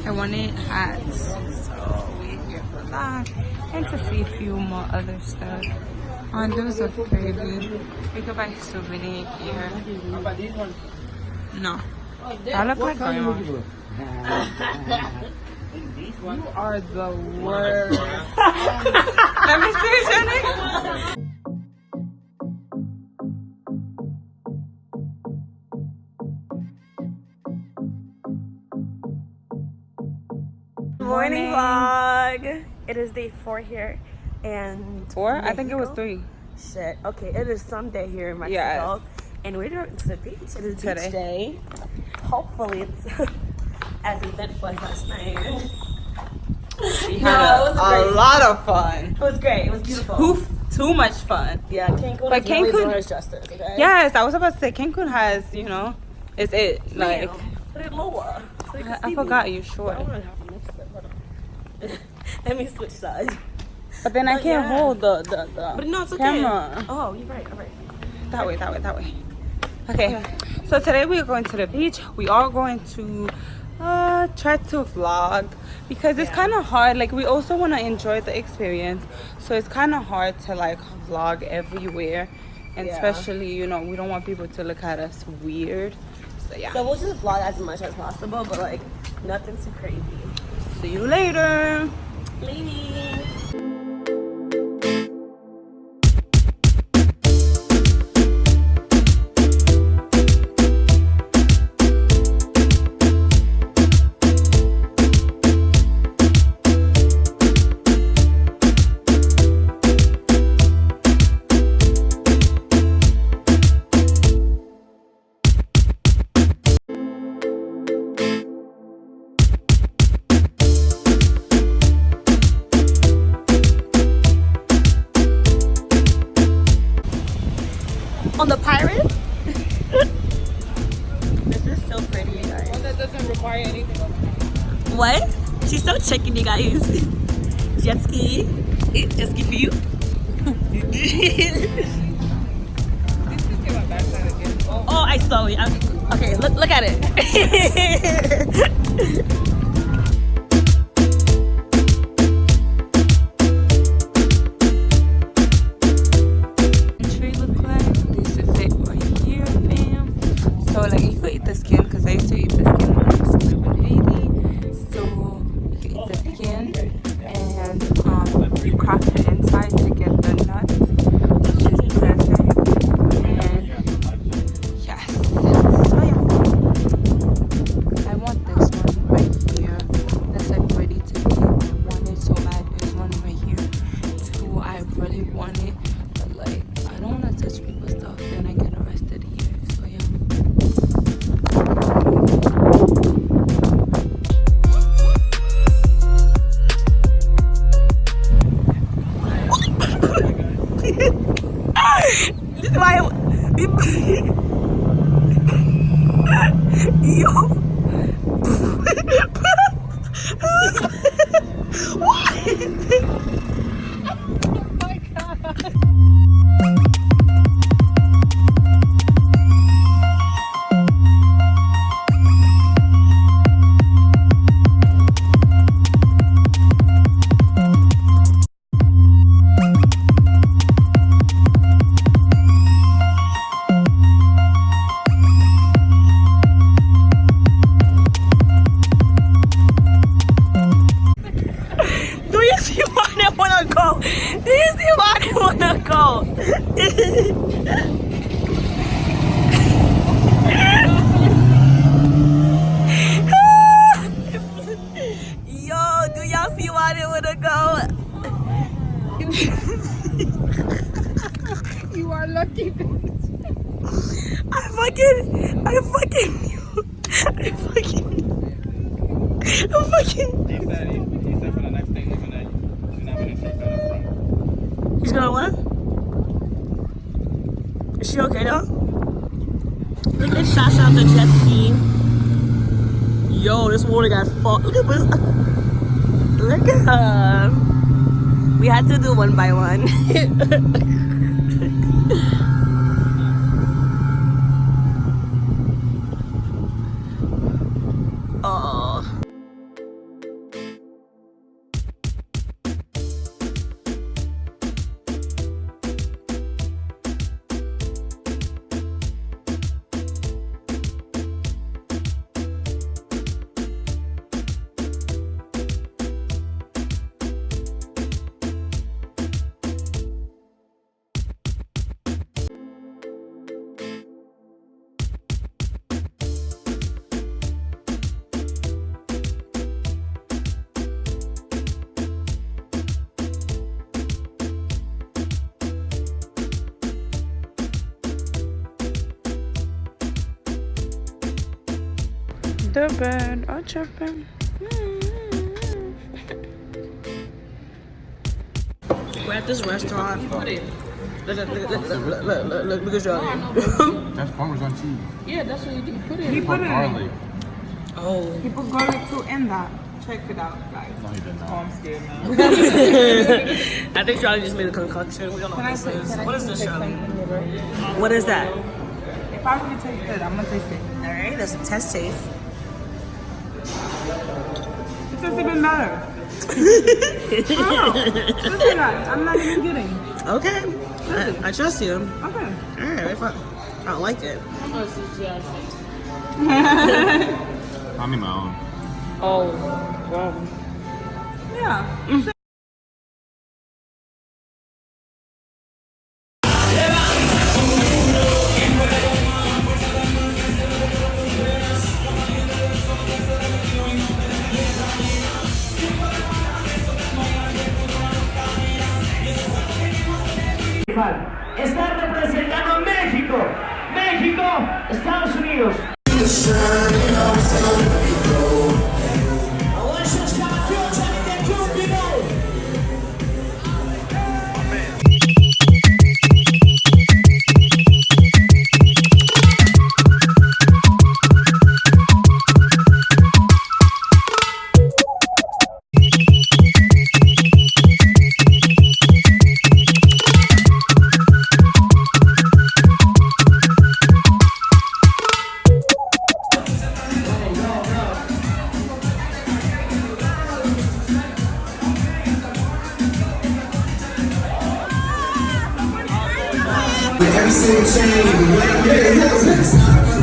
I wanted hats, so we're here for that and to see a few more other stuff. Oh, those are pretty. We could buy souvenir here. No, I look like grandma. You are the worst. Let me see, Jenny. Morning vlog. It is day 4 here, and 4? I think it was 3. Shit. Okay, it is Sunday here in Mexico, Yes. and we're going to the beach. It is beach day. Hopefully, it's as eventful as last night. We had a lot of fun. It was great. It was beautiful. Too much fun. Yeah, Cancun. But is really Cancun- doing us justice. Okay. Yes, I was about to say Cancun has, you know, it's it. Like, put it lower. So you can I see forgot me. you short. I don't have to mix it. Hold on. Let me switch sides. But then I can't hold the But no, it's okay. camera. Oh, you're right. All right. That way. Okay. So today we are going to the beach. We are going to try to vlog because it's kind of hard. Like, we also want to enjoy the experience, so it's kind of hard to like vlog everywhere, and especially, you know, we don't want people to look at us weird. So yeah. So we'll just vlog as much as possible, but like nothing too crazy. See you later. Leaving. On the pirate? This is so pretty, you guys. One that doesn't require anything. What? She's so chicken, you guys. Jet ski. Jet ski for you. Oh, I saw it. Okay, look at it. So like, you could eat the skin because I used to eat the skin when I used to live in Haiti. So you can eat the skin and you crack the inside to get the nuts, which is perfect. And yes, so yeah, I want this one right here. That's like ready to eat. I want it so bad. There's one right here too. I really want it, but like, I don't want to touch people's stuff. Then I get arrested here. So yeah. This is why yo. Do you see why they wanna go? Do you see why they wanna go? Yo, do y'all see why they wanna go? You are lucky. I fucking He said for the next thing he's not gonna take that up front. He's gonna what? Is she okay though? Look at Shasha on the jet ski. Yo, this water got fucked. Look at this. Look at her. We had to do one by one. Oh. the bed, I'm tripping. We're at this restaurant. Look at y'all. That's Parmesan cheese. Yeah, that's what you do. Put it He in. put it in. Garlic. Oh. He put garlic too in that. Check it out, guys. No, he did not. Oh, I'm scared now. I think Charlie just made a concoction. We don't know Can what I this say, is. can I What is this, taste Charlie? something from your burger? What is that? It probably tastes good. I'm gonna taste it. Alright, that's a test taste. It tastes even better. Listen, I'm not even kidding. Okay. I trust you. Okay. Alright, if I don't like it. I made my own. Oh, wow. Yeah. Está representando a México, México, Estados Unidos. Every single chain, whatever it is.